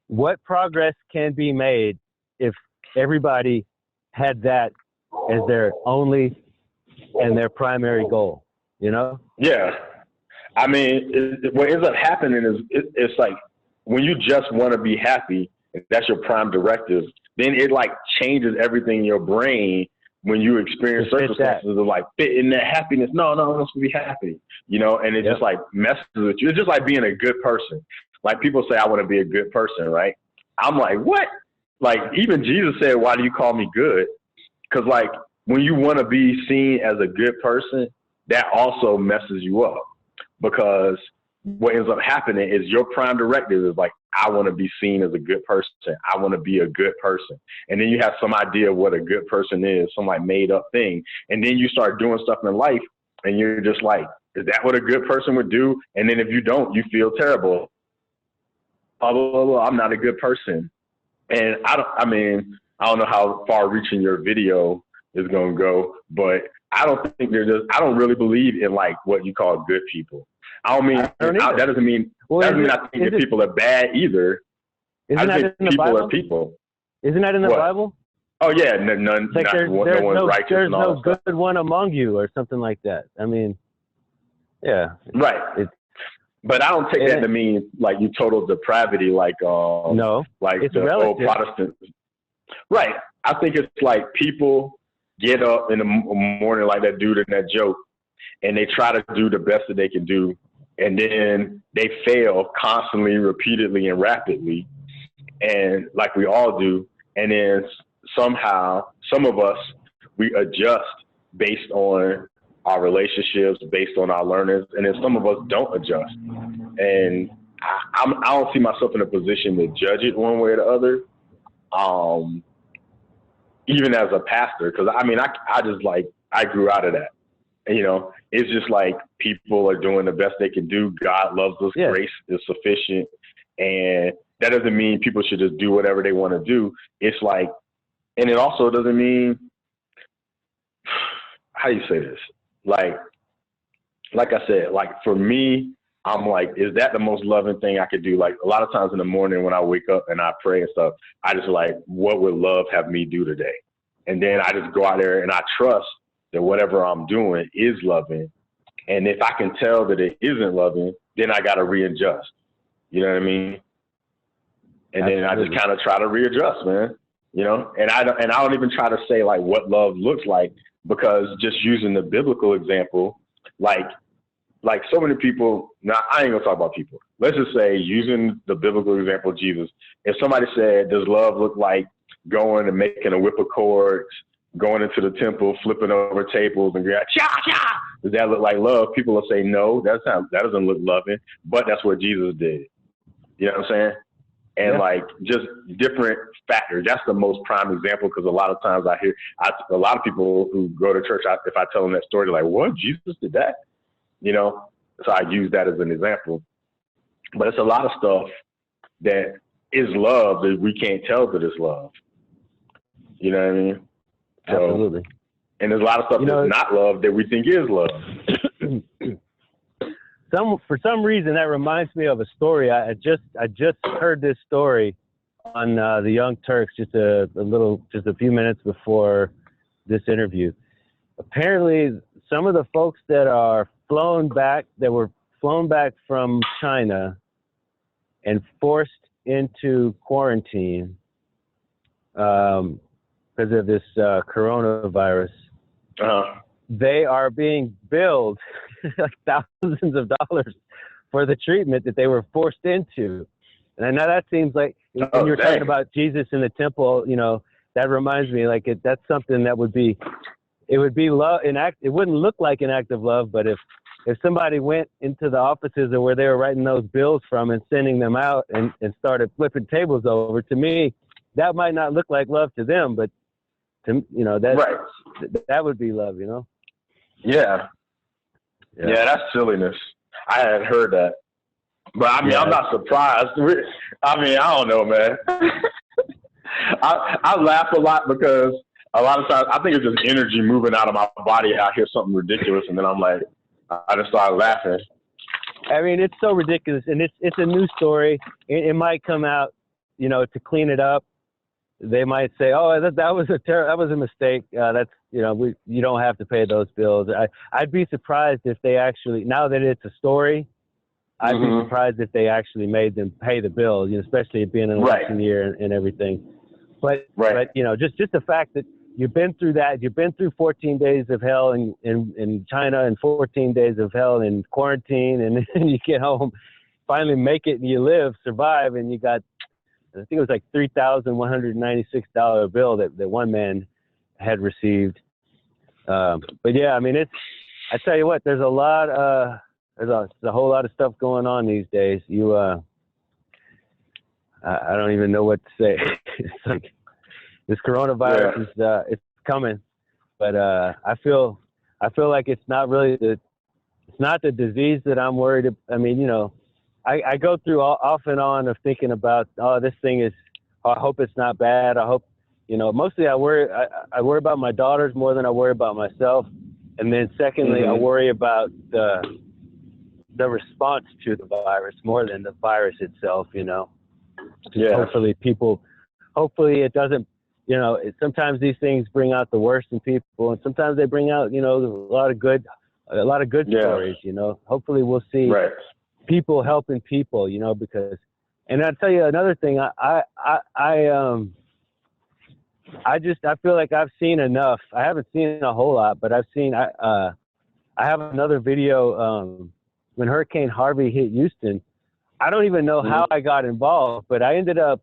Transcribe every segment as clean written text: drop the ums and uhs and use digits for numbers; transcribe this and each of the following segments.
what progress can be made if everybody had that as their only and their primary goal, you know? Yeah. I mean, what ends up happening is it's like when you just want to be happy, and that's your prime directive, then it like changes everything in your brain when you experience circumstances of like fit in that happiness. No, I'm supposed to be happy, you know, and it just like messes with you. It's just like being a good person. Like people say, I want to be a good person, right? I'm like, what? Like even Jesus said, why do you call me good? Because like when you want to be seen as a good person, that also messes you up, because what ends up happening is your prime directive is like, I want to be seen as a good person. I want to be a good person. And then you have some idea of what a good person is, some like made up thing. And then you start doing stuff in life and you're just like, is that what a good person would do? And then if you don't, you feel terrible. Blah, blah, blah, blah. I'm not a good person. And I don't know how far reaching your video is going to go, but I don't really believe in like what you call good people. That doesn't mean I think that people are bad either. Isn't that in the Bible? People are people. Isn't that in the Bible? Oh yeah, none. Like no one's righteous. There's and all no good one among you, or something like that. I mean, yeah. Right. But I don't take that to mean like you total depravity, like no, like it's the relative. old Protestants. Right. I think it's like people get up in the morning like that dude in that joke, and they try to do the best that they can do, and then they fail constantly, repeatedly, and rapidly, and like we all do. And then somehow, some of us, we adjust based on our relationships, based on our learnings, and then some of us don't adjust. And I don't see myself in a position to judge it one way or the other, even as a pastor, because I just like, I grew out of that. And, you know, it's just like people are doing the best they can do. God loves us. Yeah. Grace is sufficient. And that doesn't mean people should just do whatever they want to do. It's like, and it also doesn't mean, how do you say this? Like I said, like for me, I'm like, is that the most loving thing I could do? Like a lot of times in the morning when I wake up and I pray and stuff, I just like, what would love have me do today? And then I just go out there and I trust that whatever I'm doing is loving. And if I can tell that it isn't loving, then I got to readjust. You know what I mean? And Absolutely. Then I just kind of try to readjust, man. You know, and I don't even try to say like what love looks like, because just using the biblical example, like so many people, now I ain't gonna talk about people. Let's just say, using the biblical example of Jesus, if somebody said, does love look like going and making a whip of cords, going into the temple, flipping over tables and going, cha, cha, does that look like love? People will say, no, that doesn't look loving, but that's what Jesus did. You know what I'm saying? And like just different factors. That's the most prime example, because a lot of times I hear a lot of people who go to church, if I tell them that story, they're like, what? Jesus did that? You know? So I use that as an example. But it's a lot of stuff that is love that we can't tell that it's love. You know what I mean? So, Absolutely. And there's a lot of stuff that's not love that we think is love. For some reason, that reminds me of a story. I just heard this story on the Young Turks just a few minutes before this interview. Apparently, some of the folks that were flown back from China and forced into quarantine because of this coronavirus, they are being billed like thousands of dollars for the treatment that they were forced into. And I know that seems like, when you're talking about Jesus in the temple, you know, that reminds me, like, that's something that would be love it wouldn't look like an act of love, but if somebody went into the offices or where they were writing those bills from and sending them out and started flipping tables over, to me, that might not look like love to them, but to, you know, that would be love, you know? Yeah, that's silliness. I hadn't heard that. But I mean, I'm not surprised. I mean, I don't know, man. I laugh a lot because a lot of times I think it's just energy moving out of my body. I hear something ridiculous and then I'm like, I just start laughing. I mean, it's so ridiculous, and it's a new story. It might come out to clean it up, they might say, "Oh, that was a mistake. That's you don't have to pay those bills." I'd be surprised if they actually, now that it's a story, I'd be surprised if they actually made them pay the bills, especially it being an election year and everything. But just the fact that you've been through that, you've been through 14 days of hell in China and 14 days of hell in quarantine, and then you get home, finally make it, and you survive, and you got, I think it was like $3,196 bill that one man had received. But yeah, I mean, I tell you what, there's a lot, there's a whole lot of stuff going on these days. I don't even know what to say. It's like this coronavirus is it's coming, but I feel like it's not really it's not the disease that I'm worried about. I mean, I go through off and on of thinking about, this thing is, I hope it's not bad. I hope, mostly I worry about my daughters more than I worry about myself. And then secondly, I worry about the response to the virus more than the virus itself, Hopefully it doesn't, sometimes these things bring out the worst in people, and sometimes they bring out, a lot of good stories, Hopefully we'll see people helping people, because, and I'll tell you another thing, I feel like I've seen enough. I haven't seen a whole lot, but I have another video, when Hurricane Harvey hit Houston. I don't even know how I got involved, but I ended up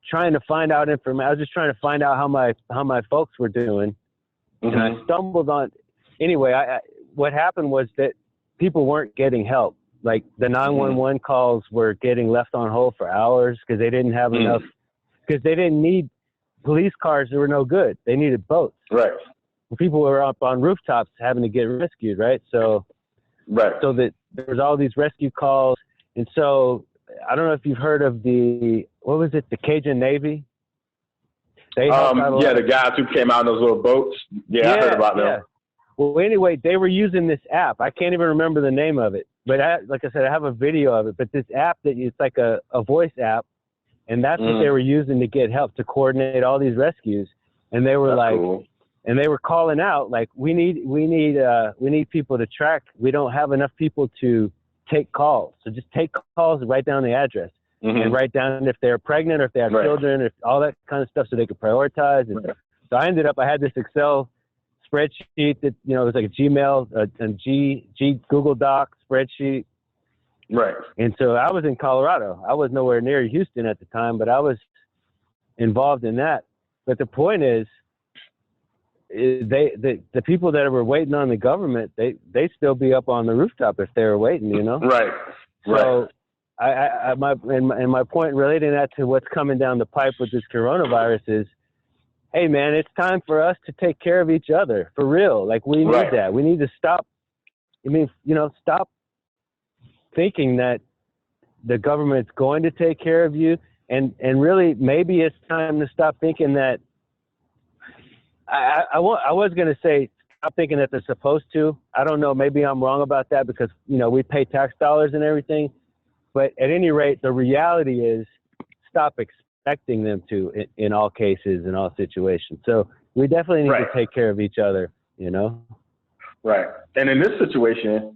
trying to find out information. I was just trying to find out how my folks were doing, and I stumbled on. Anyway, what happened was that people weren't getting help. Like the 911 calls were getting left on hold for hours because they didn't have enough. Because they didn't need police cars that were no good. They needed boats. Right. People were up on rooftops having to get rescued. Right. So that there was all these rescue calls. And so I don't know if you've heard of the Cajun Navy? The guys who came out in those little boats. Yeah, I heard about them. Well, anyway, they were using this app. I can't even remember the name of it. But like I said, I have a video of it. But this app it's like a voice app. And that's what they were using to get help, to coordinate all these rescues. And they were cool. And they were calling out, like, we need people to track. We don't have enough people to take calls. So just take calls and write down the address and write down if they're pregnant or if they have children, if all that kind of stuff, so they could prioritize. And so I had this Excel spreadsheet that, it was like a Gmail, a Google Doc spreadsheet. Right. And so I was in Colorado. I was nowhere near Houston at the time, but I was involved in that. But the point is, the people that were waiting on the government, they still be up on the rooftop if they were waiting, Right. So my point relating that to what's coming down the pipe with this coronavirus is, hey man, it's time for us to take care of each other for real. Like we need that. We need to stop. Stop thinking that the government's going to take care of you, and really maybe it's time to stop thinking that. I was going to say, stop thinking that they're supposed to. I don't know. Maybe I'm wrong about that because, we pay tax dollars and everything. But at any rate, the reality is stop expecting them to in all cases, in all situations. So we definitely need to take care of each other, Right. And in this situation,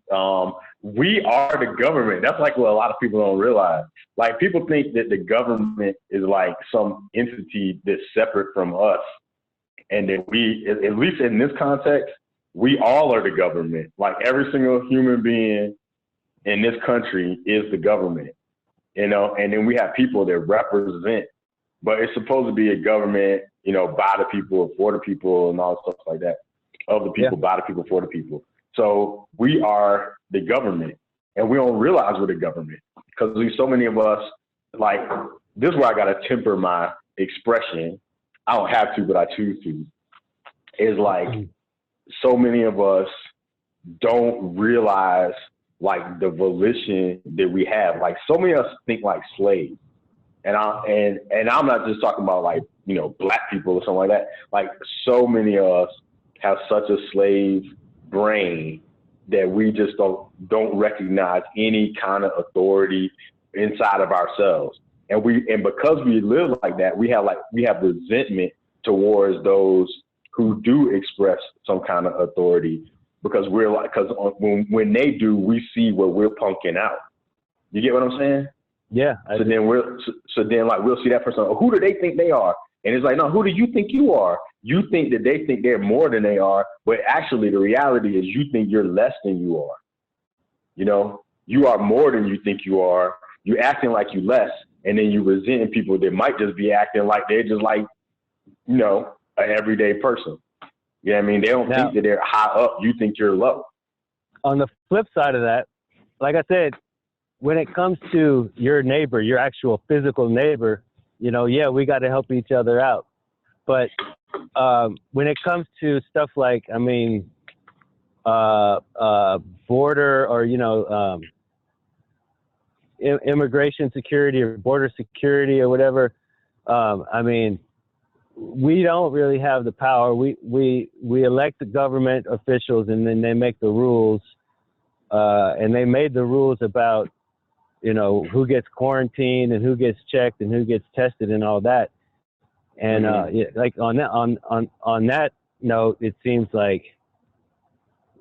we are the government. That's like what a lot of people don't realize. Like people think that the government is like some entity that's separate from us. And that we, at least in this context, we all are the government. Like every single human being in this country is the government, and then we have people that represent, but it's supposed to be a government, by the people, for the people, and all stuff like that, of the people, by the people, for the people. So we are the government, and we don't realize we're the government because there's so many of us, like, this is where I got to temper my expression. I don't have to, but I choose to, is like so many of us don't realize like the volition that we have. Like so many of us think like slaves. And I'm not just talking about like, black people or something like that. Like so many of us have such a slave brain that we just don't recognize any kind of authority inside of ourselves. And because we live like that, we have resentment towards those who do express some kind of authority, because when they do, we see what we're punking out. You get what I'm saying? Yeah. So then we'll see that person. Who do they think they are? And it's like, no, who do you think you are? You think that they think they're more than they are, but actually the reality is you think you're less than you are. You know, you are more than you think you are. You're acting like you less, and then you resenting people that might just be acting like they're just like, you know, an everyday person. You know what I mean? They don't think that they're high up. You think you're low. On the flip side of that, like I said, when it comes to your neighbor, your actual physical neighbor, you know, yeah, we got to help each other out. But when it comes to stuff like, I mean, border or, you know, immigration security or border security or whatever, I mean, we don't really have the power. We elect the government officials, and then they make the rules. And they made the rules about, you know, who gets quarantined and who gets checked and who gets tested and all that. And like on that note, it seems like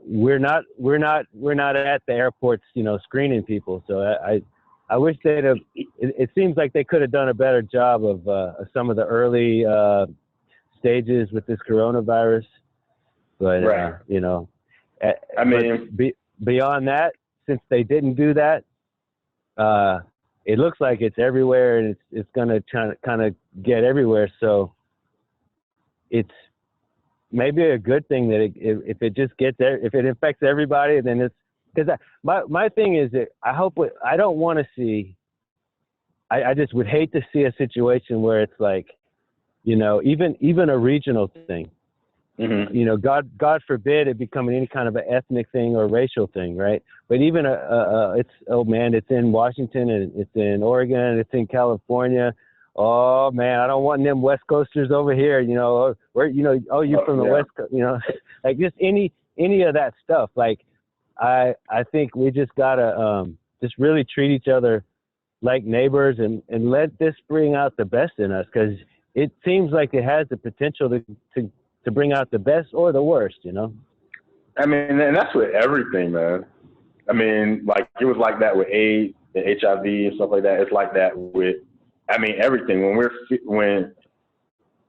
we're not at the airports, you know, screening people. So I wish they'd have. It seems like they could have done a better job of some of the early stages with this coronavirus. But right. You know, I mean, beyond that, since they didn't do that, it looks like it's everywhere, and it's going to kind of get everywhere. So it's maybe a good thing that if it just gets there, if it affects everybody, then it's, because my thing is that I don't want to see, I just would hate to see a situation where it's like, you know, even a regional thing. Mm-hmm. You know, God forbid it becoming any kind of an ethnic thing or racial thing, right? But even it's in Washington and it's in Oregon and it's in California. Oh man, I don't want them West Coasters over here. You know, where you're from the West Coast. You know, like just any of that stuff. Like I think we just gotta just really treat each other like neighbors and let this bring out the best in us, because it seems like it has the potential to bring out the best or the worst, you know? I mean, and that's with everything, man. I mean, like, it was like that with AIDS and HIV and stuff like that. It's like that with, I mean, everything. When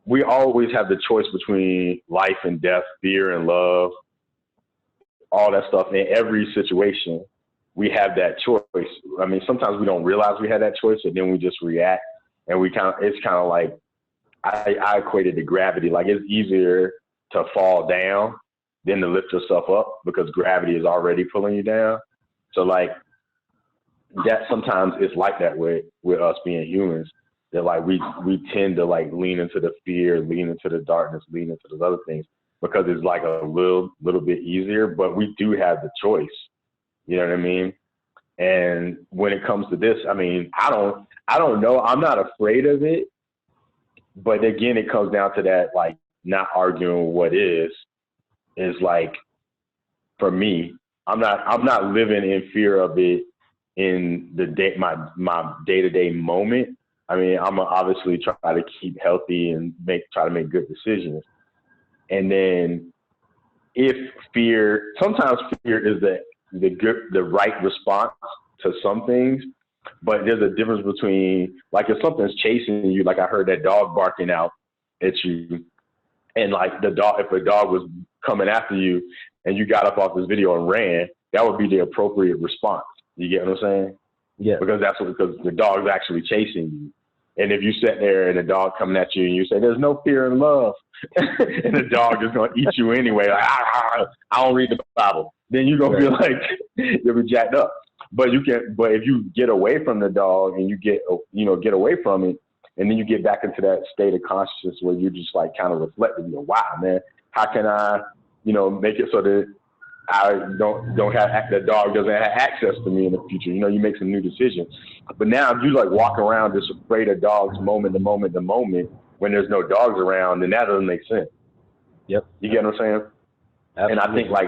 we always have the choice between life and death, fear and love, all that stuff. In every situation, we have that choice. I mean, sometimes we don't realize we have that choice, and then we just react. And it's kind of like, I equated to gravity. Like, it's easier to fall down than to lift yourself up, because gravity is already pulling you down. So like that, sometimes it's like that with us being humans, that like we tend to like lean into the fear, lean into the darkness, lean into those other things, because it's like a little bit easier, but we do have the choice. You know what I mean? And when it comes to this, I mean, I don't know. I'm not afraid of it. But again, it comes down to that, like, not arguing what is like, for me, I'm not living in fear of it in my day-to-day moment. I mean, I'm gonna obviously try to keep healthy and try to make good decisions. And then sometimes fear is the right response to some things. But there's a difference between, like, if something's chasing you, like I heard that dog barking out at you, and like if a dog was coming after you and you got up off this video and ran, that would be the appropriate response. You get what I'm saying? Yeah. Because the dog's actually chasing you. And if you sit there and a dog coming at you and you say, "There's no fear in love," and the dog is going to eat you anyway, like, I don't read the Bible, then you're going to be like, you'll be jacked up. But if you get away from the dog and you get away from it, and then you get back into that state of consciousness where you're just like kind of reflecting, wow, man, how can I, make it so that I don't have, the dog doesn't have access to me in the future. You make some new decisions. But now if you like walk around just afraid of dogs moment to moment to moment when there's no dogs around, then that doesn't make sense. Yep. You get what I'm saying? Absolutely. And I think like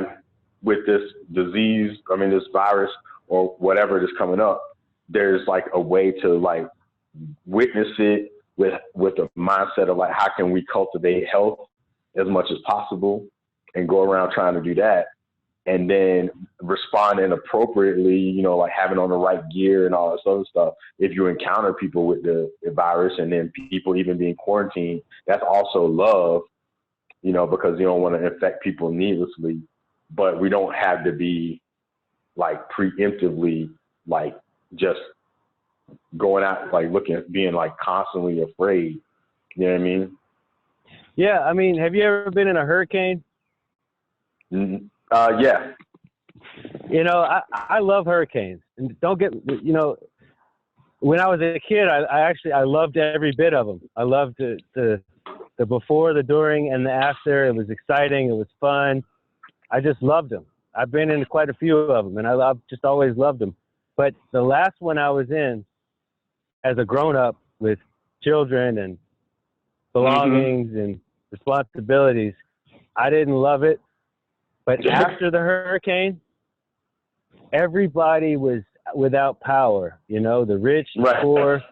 with this disease, this virus or whatever is coming up, there's like a way to like witness it with a mindset of like, how can we cultivate health as much as possible and go around trying to do that. And then responding appropriately, you know, like having on the right gear and all this other stuff. If you encounter people with the virus and then people even being quarantined, that's also love, you know, because you don't want to infect people needlessly. But we don't have to be like preemptively, like just going out, like being like constantly afraid. You know what I mean? Yeah. I mean, have you ever been in a hurricane? Yeah. You know, I love hurricanes. And don't get, you know, when I was a kid, I loved every bit of them. I loved the before, the during, and the after. It was exciting. It was fun. I just loved them. I've been in quite a few of them, and I've just always loved them. But the last one I was in, as a grown-up with children and belongings and responsibilities, I didn't love it. But after the hurricane, everybody was without power. You know, the rich, the poor,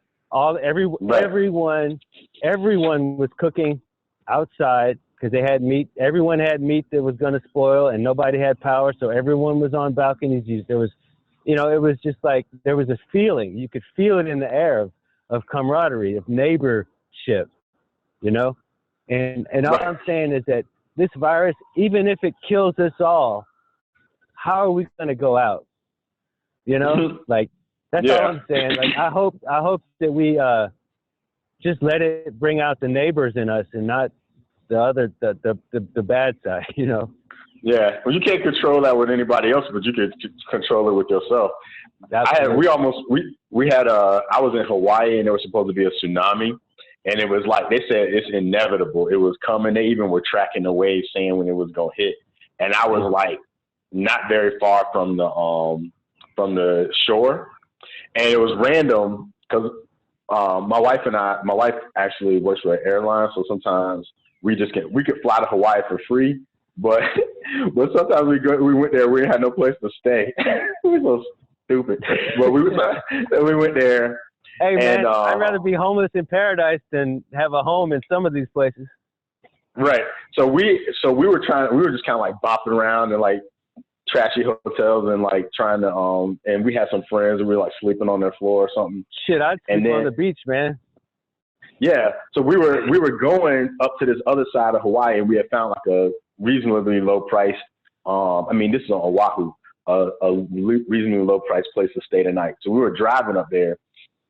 everyone was cooking outside because they had meat. Everyone had meat that was going to spoil, and nobody had power, so everyone was on balconies. There was, you know, it was just like there was a feeling. You could feel it in the air of camaraderie, of neighborship. You know, and all I'm saying is that this virus, even if it kills us all, how are we going to go out? You know, like that's all I'm saying. Like I hope that we just let it bring out the neighbors in us and not the other the bad side. You know. Yeah, well, you can't control that with anybody else, but you can control it with yourself. I was in Hawaii and there was supposed to be a tsunami. And it was like, they said it's inevitable. It was coming. They even were tracking the wave saying when it was going to hit. And I was like, not very far from the shore. And it was random because my wife actually works for an airline. So sometimes we could fly to Hawaii for free. But sometimes we went there, we had no place to stay. We were so stupid. But we went there. Hey man, I'd rather be homeless in paradise than have a home in some of these places. Right. So we were just kind of like bopping around in like trashy hotels and like trying to and we had some friends and we were like sleeping on their floor or something. Shit, I'd sleep on the beach, man. Yeah. So we were going up to this other side of Hawaii and we had found like a reasonably low price. I mean, this is on Oahu, a reasonably low price place to stay the night. So we were driving up there.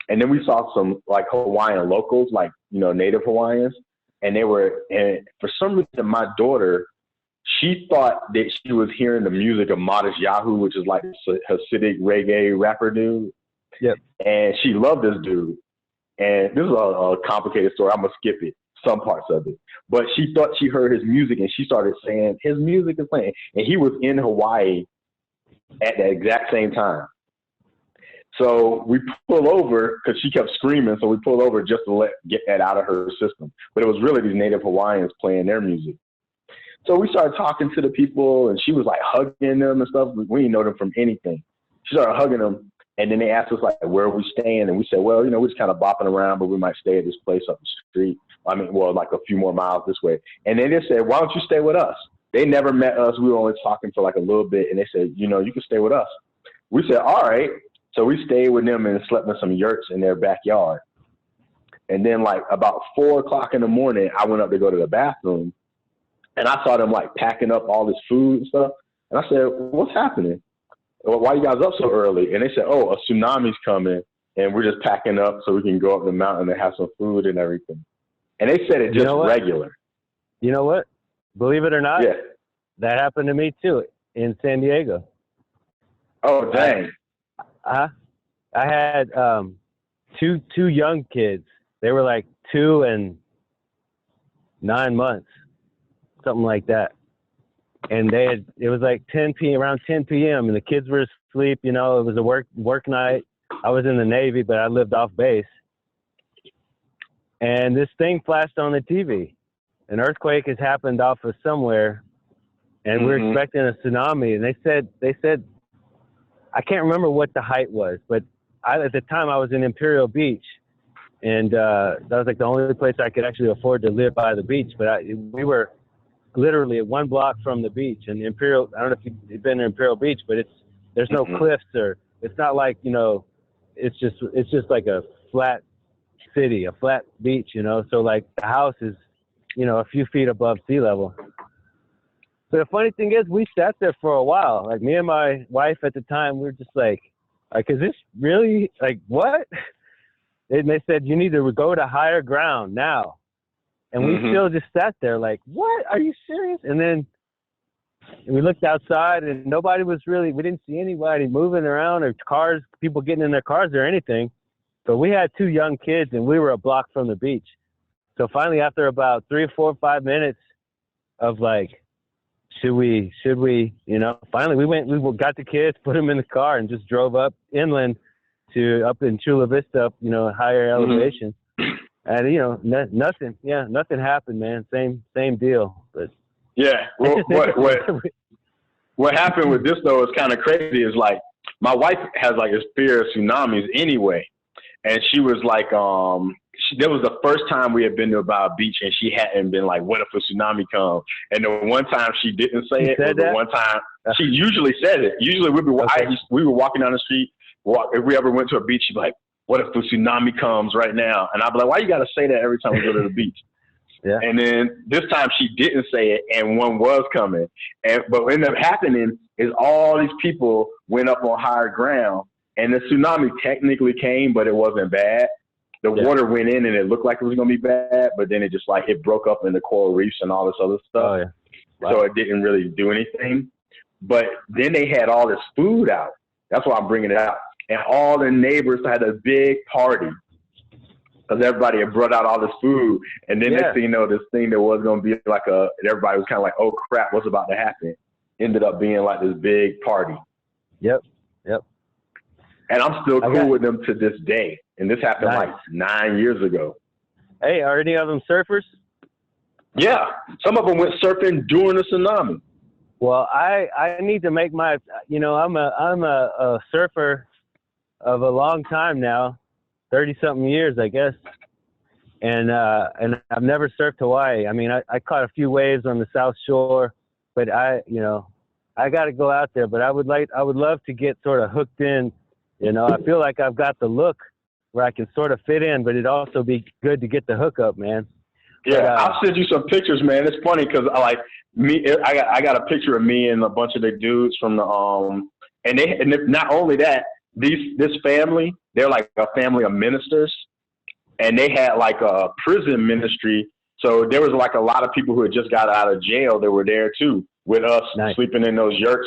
And then we saw some like Hawaiian locals, like, you know, native Hawaiians. And for some reason, my daughter, she thought that she was hearing the music of Modest Yahoo, which is like a Hasidic reggae rapper dude. Yep. And she loved this dude. And this is a complicated story. I'm going to skip it, some parts of it. But she thought she heard his music and she started saying, his music is playing. And he was in Hawaii at the exact same time. So we pull over because she kept screaming. So we pulled over just to get that out of her system. But it was really these native Hawaiians playing their music. So we started talking to the people and she was like hugging them and stuff. We didn't know them from anything. She started hugging them. And then they asked us like, where are we staying? And we said, well, you know, we're just kind of bopping around, but we might stay at this place up the street. I mean, well, like a few more miles this way. And then they said, why don't you stay with us? They never met us. We were only talking for like a little bit. And they said, you know, you can stay with us. We said, all right. So we stayed with them and slept in some yurts in their backyard. And then like about 4:00 in the morning, I went up to go to the bathroom and I saw them like packing up all this food and stuff. And I said, what's happening? Why are you guys up so early? And they said, oh, a tsunami's coming and we're just packing up so we can go up the mountain and have some food and everything. And they said it just regular. You know what? Believe it or not, that happened to me too in San Diego. Oh, dang. I had two young kids. They were like 2 and 9 months, something like that. And it was like around 10 p.m. and the kids were asleep. You know, it was a work night. I was in the Navy, but I lived off base. And this thing flashed on the TV. An earthquake has happened off of somewhere, and we're expecting a tsunami. And they said, I can't remember what the height was, but at the time I was in Imperial Beach, and that was like the only place I could actually afford to live by the beach. But we were literally 1 block from the beach, and Imperial. I don't know if you've been to Imperial Beach, but there's no cliffs, or it's not like, it's just like a flat city, a flat beach, So like the house is, a few feet above sea level. But the funny thing is, we sat there for a while. Like me and my wife at the time, we were just like, is this really, like, what? And they said, you need to go to higher ground now. And we still just sat there like, what? Are you serious? And then we looked outside, and nobody was really, we didn't see anybody moving around, or cars, people getting in their cars or anything. But we had 2 young kids, and we were a block from the beach. So finally, after about 3 or 4 or 5 minutes of like, should we, finally we got the kids, put them in the car, and just drove up inland to up in Chula Vista, higher elevation. And, nothing happened, man. Same deal. But yeah, well, what happened with this though is kind of crazy. Is like, my wife has like a fear of tsunamis anyway. And she was like, that was the first time we had been to about a beach, and she hadn't been like, what if a tsunami comes? And the one time she didn't say it was the one time she usually said it. Usually we were walking down the street. If we ever went to a beach, she'd be like, what if the tsunami comes right now? And I'd be like, why you got to say that every time we go to the beach? Yeah. And then this time she didn't say it, and one was coming. But what ended up happening is all these people went up on higher ground, and the tsunami technically came, but it wasn't bad. The water went in, and it looked like it was going to be bad, but then it just like, it broke up into coral reefs and all this other stuff. Oh, yeah. Wow. So it didn't really do anything. But then they had all this food out. That's why I'm bringing it out. And all the neighbors had a big party because everybody had brought out all this food. And then next thing you know, this thing that was going to be like everybody was kind of like, oh crap, what's about to happen? Ended up being like this big party. Yep. And I'm still cool with them to this day. And this happened like 9 years ago. Hey, are any of them surfers? Yeah. Some of them went surfing during the tsunami. Well, I need to make my, I'm a surfer of a long time now, 30-something years, I guess. And I've never surfed Hawaii. I mean, I caught a few waves on the South Shore, but I got to go out there. But I would love to get sort of hooked in. I feel like I've got the look where I can sort of fit in, but it'd also be good to get the hookup, man. Yeah, but, I'll send you some pictures, man. It's funny because I got a picture of me and a bunch of the dudes from the and not only that, this family, they're like a family of ministers, and they had like a prison ministry. So there was like a lot of people who had just got out of jail that were there too with us, sleeping in those yurts